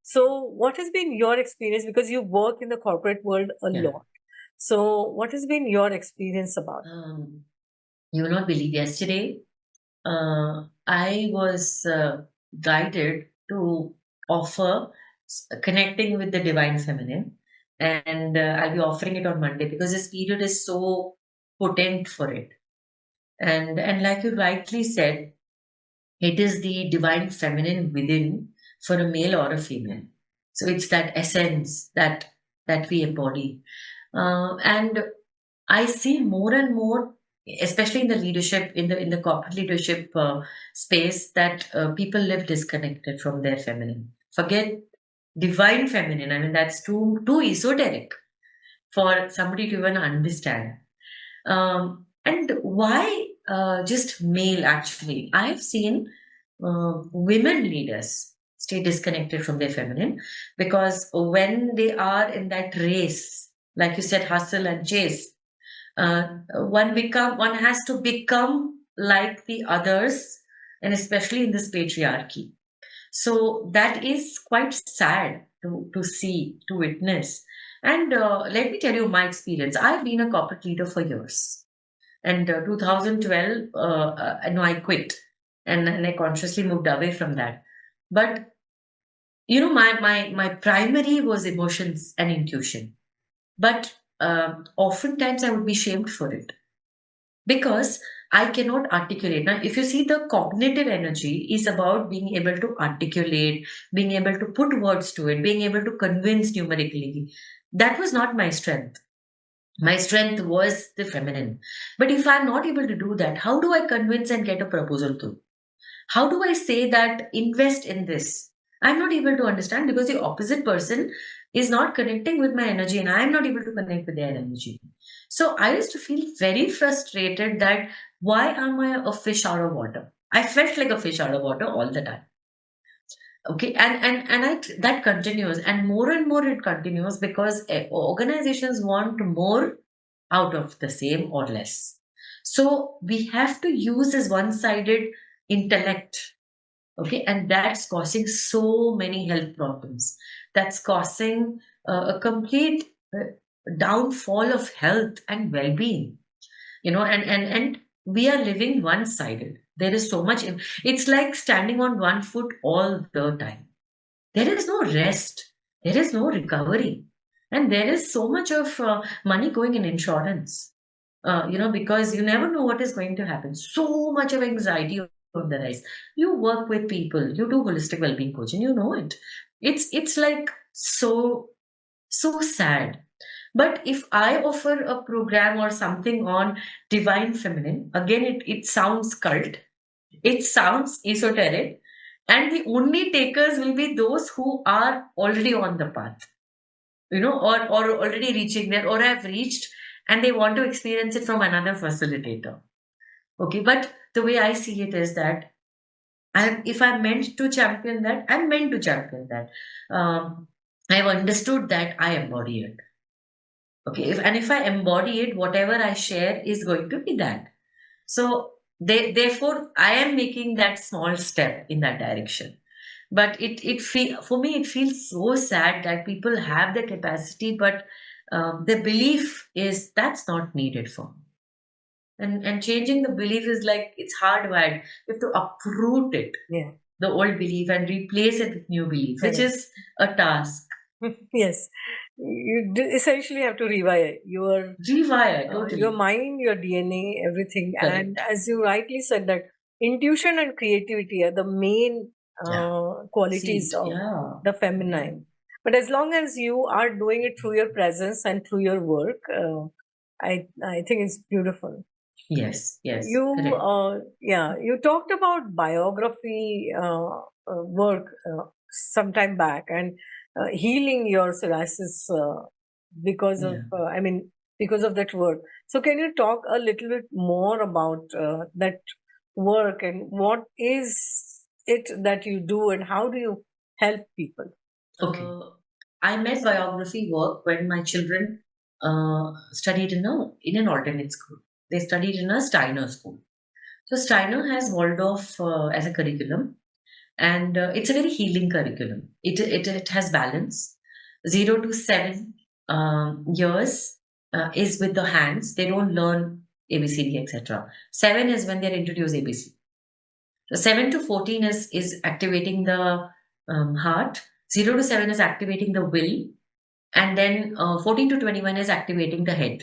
So, what has been your experience? Because you work in the corporate world a Yeah. lot. So, what has been your experience about? You will not believe, yesterday I was guided to offer connecting with the divine feminine, and I'll be offering it on Monday because this period is so potent for it. And like you rightly said, it is the divine feminine within for a male or a female. So it's that essence that we embody, and I see more and more, especially in the leadership, in the corporate leadership space, that people live disconnected from their feminine. Forget divine feminine. I mean, that's too esoteric for somebody to even understand. And why just male? Actually, I've seen women leaders stay disconnected from their feminine because when they are in that race, like you said, hustle and chase, one has to become like the others, and especially in this patriarchy. So that is quite sad to see, to witness. And let me tell you my experience. I've been a corporate leader for years, and 2012, no, I quit, and I consciously moved away from that. But my primary was emotions and intuition, but oftentimes I would be shamed for it because I cannot articulate. Now, if you see, the cognitive energy is about being able to articulate, being able to put words to it, being able to convince numerically. That was not my strength. My strength was the feminine. But if I'm not able to do that, how do I convince and get a proposal through? How do I say that invest in this? I'm not able to understand because the opposite person is not connecting with my energy and I am not able to connect with their energy. So I used to feel very frustrated that why am I a fish out of water? I felt like a fish out of water all the time. Okay, that continues, and more it continues because organizations want more out of the same or less. So we have to use this one-sided intellect. Okay, and that's causing so many health problems. That's causing a complete downfall of health and well-being. And we are living one-sided. There is so much. It's like standing on one foot all the time. There is no rest, there is no recovery, and there is so much of money going in insurance. Because you never know what is going to happen. So much of anxiety on the rise. You work with people, you do holistic well-being coaching, you know it. It's like so sad. But if I offer a program or something on divine feminine, again it sounds cult, it sounds esoteric, and the only takers will be those who are already on the path, or already reaching there, or have reached, and they want to experience it from another facilitator. Okay, but the way I see it is that if I'm meant to champion that, I'm meant to champion that. I've understood that I embody it. Okay, if I embody it, whatever I share is going to be that. So therefore, I am making that small step in that direction. But for me, it feels so sad that people have the capacity, but the belief is that's not needed for me. And changing the belief is like it's hardwired. You have to uproot it, Yeah, the old belief, and replace it with new belief, which correct. is a task. Yes, essentially have to rewire Rewire your totally. mind, your DNA, everything. And Correct. as you rightly said, that intuition and creativity are the main Yeah. qualities Seed. of Yeah. the Yeah. feminine. But as long as you are doing it through your presence and through your work, I think it's beautiful. Yes. Yes. You, Correct. yeah, you talked about biography work some time back, and healing your psoriasis because of, Yeah. because of that work. So, can you talk a little bit more about that work and what is it that you do and how do you help people? Okay. I met biography work when my children studied in an alternate school. They studied in a Steiner school. So Steiner has Waldorf as a curriculum, and it's a very healing curriculum. It has balance. 0 to 7 years is with the hands. They don't learn ABCD, etc. 7 is when they're introduced ABC. So 7 to 14 is activating the heart. 0 to 7 is activating the will, and then 14 to 21 is activating the head.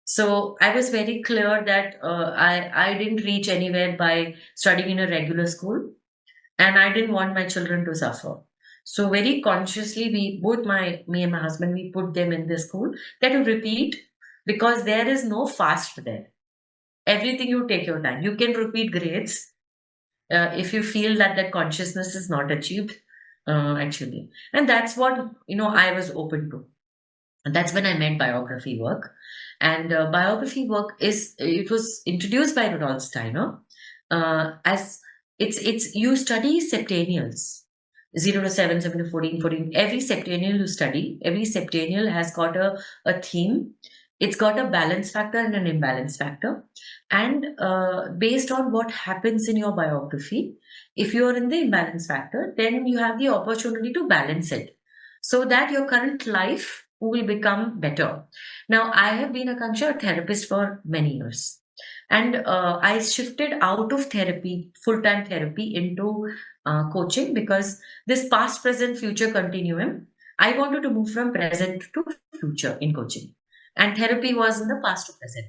So I was very clear that I didn't reach anywhere by studying in a regular school, and I didn't want my children to suffer. So very consciously, we both me and my husband, we put them in this school that will repeat, because there is no fast there. Everything you take your time. You can repeat grades if you feel that that consciousness is not achieved, actually, and that's what I was open to. And that's when I met biography work. And biography work it was introduced by Rudolf Steiner as it's you study septennials, 0 to 7, 7 to 14, 14. Every septennial you study, every septennial has got a theme. It's got a balance factor and an imbalance factor. And based on what happens in your biography, if you are in the imbalance factor, then you have the opportunity to balance it so that your current life will become better. Now, I have been a Akanksshaa therapist for many years. And I shifted out of therapy, full time therapy, into coaching because this past, present, future continuum, I wanted to move from present to future in coaching. And therapy was in the past to present.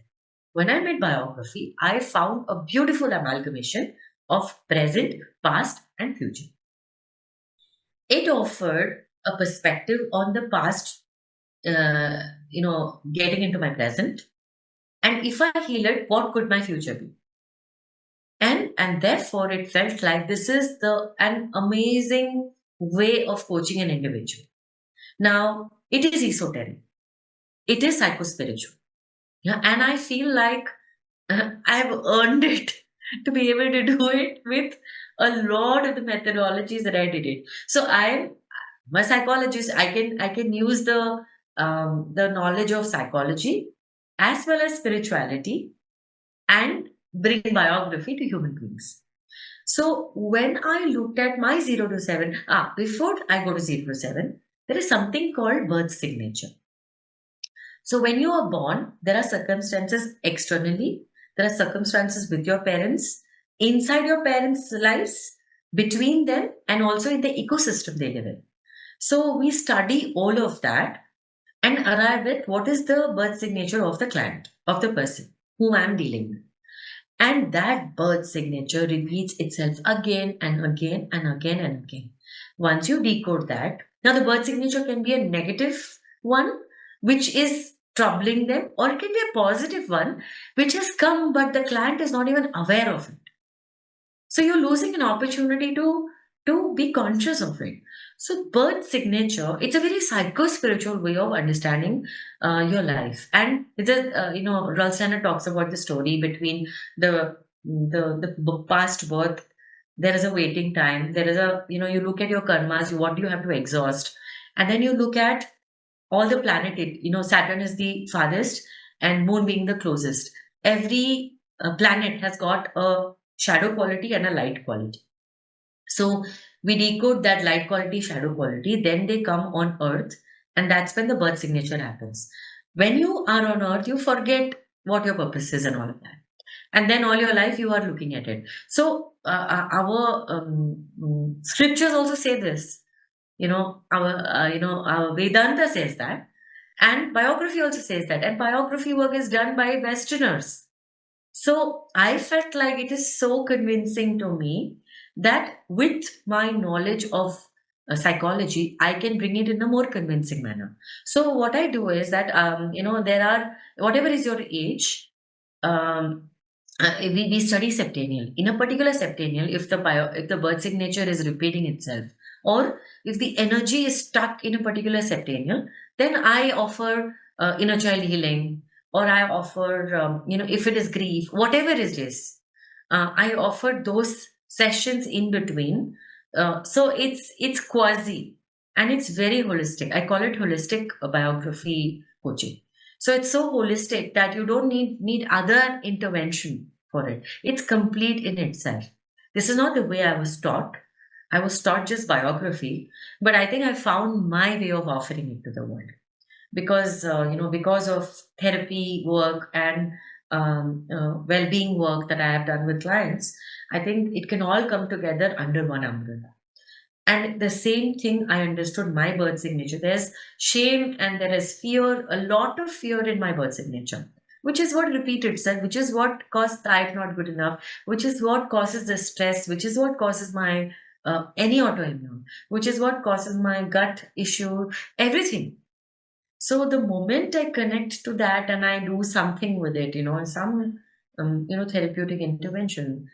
When I made biography, I found a beautiful amalgamation of present, past, and future. It offered a perspective on the past, getting into my present. And if I heal it, what could my future be? And therefore, it felt like this is the an amazing way of coaching an individual. Now, it is esoteric, it is psychospiritual. Yeah, and I feel like I've earned it to be able to do it with a lot of the methodologies that I did it. So I'm a psychologist. I can use the knowledge of psychology as well as spirituality and bring biography to human beings. So when I looked at my 0 to 7, before I go to 0 to 7, there is something called birth signature. So when you are born, there are circumstances externally, there are circumstances with your parents, inside your parents' lives, between them, and also in the ecosystem they live in. So we study all of that and arrive at what is the birth signature of the client, of the person whom I'm dealing with. And that birth signature repeats itself again and again and again and again. Once you decode that, now the birth signature can be a negative one, which is troubling them, or it can be a positive one, which has come, but the client is not even aware of it. So you're losing an opportunity to be conscious of it. So birth signature, it's a very psycho-spiritual way of understanding your life. And it's a, Ralph Steiner talks about the story between the past birth. There is a waiting time. There is a, you look at your karmas, what do you have to exhaust? And then you look at all the planet, Saturn is the farthest and moon being the closest. Every planet has got a shadow quality and a light quality. So we decode that light quality, shadow quality, then they come on earth, and that's when the birth signature happens. When you are on earth, you forget what your purpose is and all of that, and then all your life you are looking at it. So our scriptures also say this. Our Vedanta says that, and biography also says that, and biography work is done by Westerners. So I felt like it is so convincing to me that with my knowledge of psychology, I can bring it in a more convincing manner. So what I do is that there are, whatever is your age, um, we study septennial. In a particular septennial, if the birth signature is repeating itself, or if the energy is stuck in a particular septennial, then I offer inner child healing, or I offer, if it is grief, whatever it is, I offer those sessions in between. So it's quasi and it's very holistic. I call it holistic biography coaching. So it's so holistic that you don't need other intervention for it. It's complete in itself. This is not the way I was taught. I was taught just biography, but I think I found my way of offering it to the world because because of therapy work and well-being work that I have done with clients. I think it can all come together under one umbrella. And the same thing, I understood my birth signature. There's shame and there is fear, a lot of fear in my birth signature, which is what repeats itself, which is what causes the I'm not good enough, which is what causes the stress, which is what causes my any autoimmune, which is what causes my gut issue, everything. So the moment I connect to that and I do something with it, some therapeutic intervention,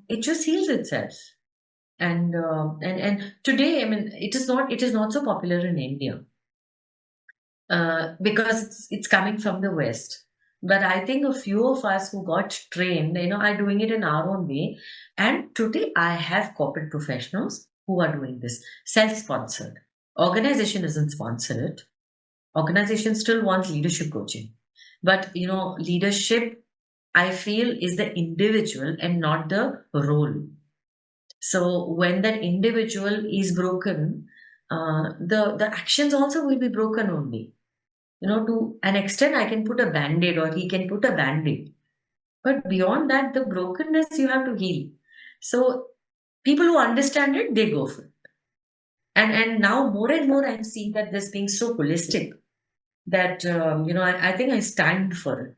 it just heals itself. And today, I mean, it is not so popular in India because it's coming from the West. But I think a few of us who got trained, are doing it in our own way. And today, I have corporate professionals who are doing this self-sponsored. Organization isn't sponsored. Organization still wants leadership coaching, but leadership, I feel, is the individual and not the role. So when that individual is broken, the actions also will be broken only. To an extent, I can put a band-aid or he can put a band-aid, but beyond that, the brokenness you have to heal. So people who understand it, they go for it. And now more and more I'm seeing that this being so holistic that I think I stand for it.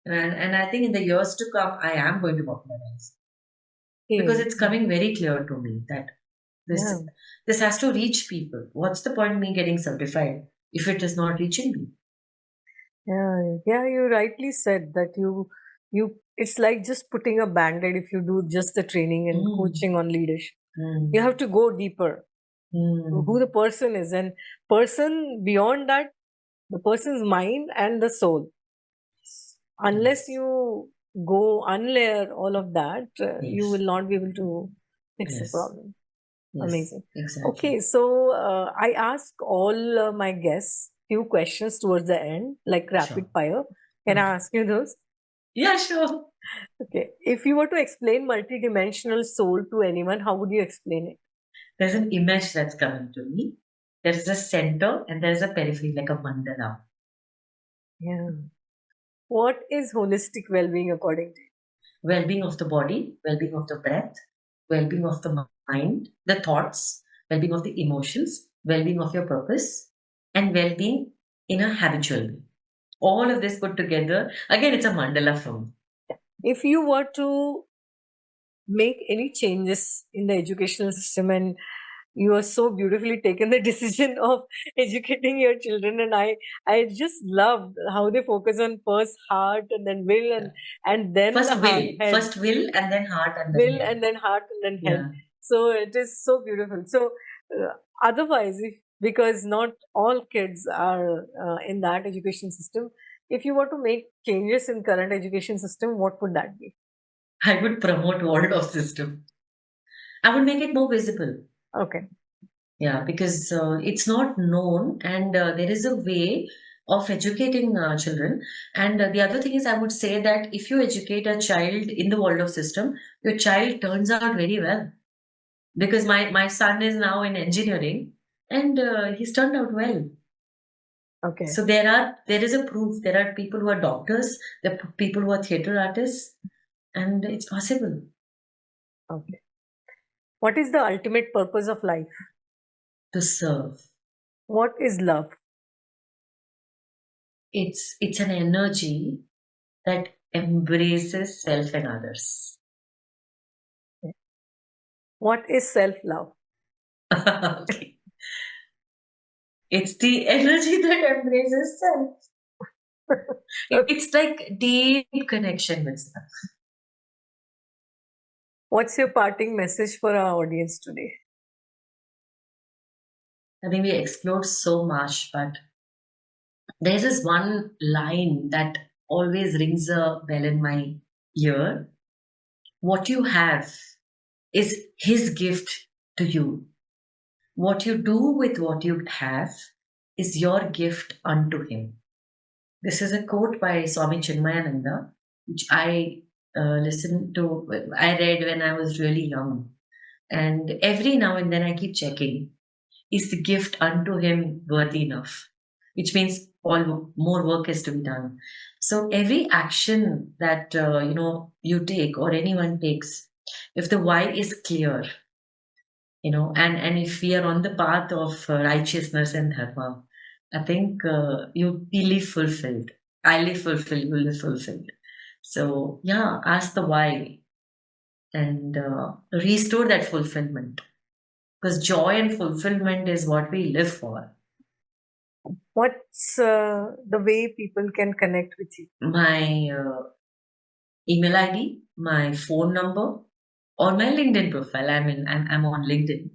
And I think in the years to come, I am going to popularize because Okay. it's coming very clear to me that this Yeah. this has to reach people. What's the point me getting certified if it is not reaching me? Yeah. Yeah. You rightly said that it's like just putting a band-aid if you do just the training and Mm, coaching on leadership. You mm, have to go deeper. who the person is, and person beyond that, the person's mind and the soul. Unless you go unlayer all of that, you Yes. will not be able to fix the Yes. problem. Yes. Amazing. Exactly. Okay, so I ask all my guests few questions towards the end, like rapid Sure. fire. Can I Okay. ask you those? Yeah, sure. Okay. If you were to explain multidimensional soul to anyone, how would you explain it? There's an image that's coming to me. There is a center and there's a periphery, like a mandala. Yeah. What is holistic well-being according to you? Well-being of the body, well-being of the breath, well-being of the mind, the thoughts, well-being of the emotions, well-being of your purpose, and well-being in a habitual way. All of this put together, again, it's a mandala for me. If you were to make any changes in the educational system, and you are so beautifully taken the decision of educating your children, and I just love how they focus on first heart and then will, and then First heart, will, head, first will, and then heart, and then will head. and then heart and then head. Yeah. So it is so beautiful. So otherwise, if, because not all kids are in that education system, if you were to make changes in current education system, what would that be? I would promote Waldorf system. I would make it more visible. Okay. Yeah, because it's not known, and there is a way of educating children. And the other thing is, I would say that if you educate a child in the Waldorf system, your child turns out very well. Because my son is now in engineering, and he's turned out well. Okay. So there is a proof. There are people who are doctors, there are people who are theater artists, and it's possible Okay. What is the ultimate purpose of life? to serve. What is love? It's an energy that embraces self and others. What is self-love? Okay. It's the energy that embraces self. Okay. It's like deep connection with self. What's your parting message for our audience today? I think we explored so much, but there's this one line that always rings a bell in my ear. What you have is his gift to you. What you do with what you have is your gift unto him. This is a quote by Swami Chinmayananda, which I listened to, I read when I was really young. And every now and then I keep checking, is the gift unto him worthy enough? Which means all more work is to be done. So every action that you take or anyone takes, if the why is clear, and if we are on the path of righteousness and dharma, I think we live fulfilled. I live fulfilled, you live fulfilled. So yeah, ask the why and restore that fulfillment, because joy and fulfillment is what we live for. What's the way people can connect with you? My email ID, my phone number, or my LinkedIn profile. I mean, I'm on LinkedIn.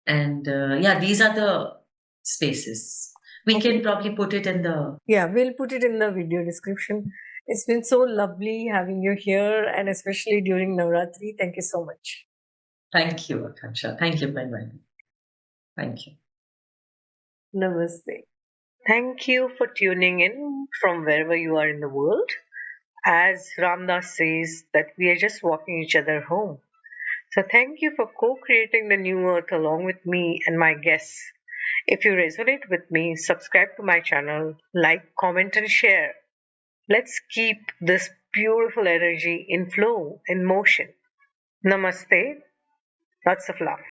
And yeah, these are the spaces. We Okay. can probably put it in the. Yeah, we'll put it in the video description. It's been so lovely having you here, and especially during Navratri. Thank you so much. Thank you, Akanksshaa. Thank you for inviting me. Thank you. Namaste. Thank you for tuning in from wherever you are in the world. As Ramdas says, that we are just walking each other home. So thank you for co-creating the new earth along with me and my guests. If you resonate with me, subscribe to my channel, like, comment, and share. Let's keep this beautiful energy in flow, in motion. Namaste. Lots of love.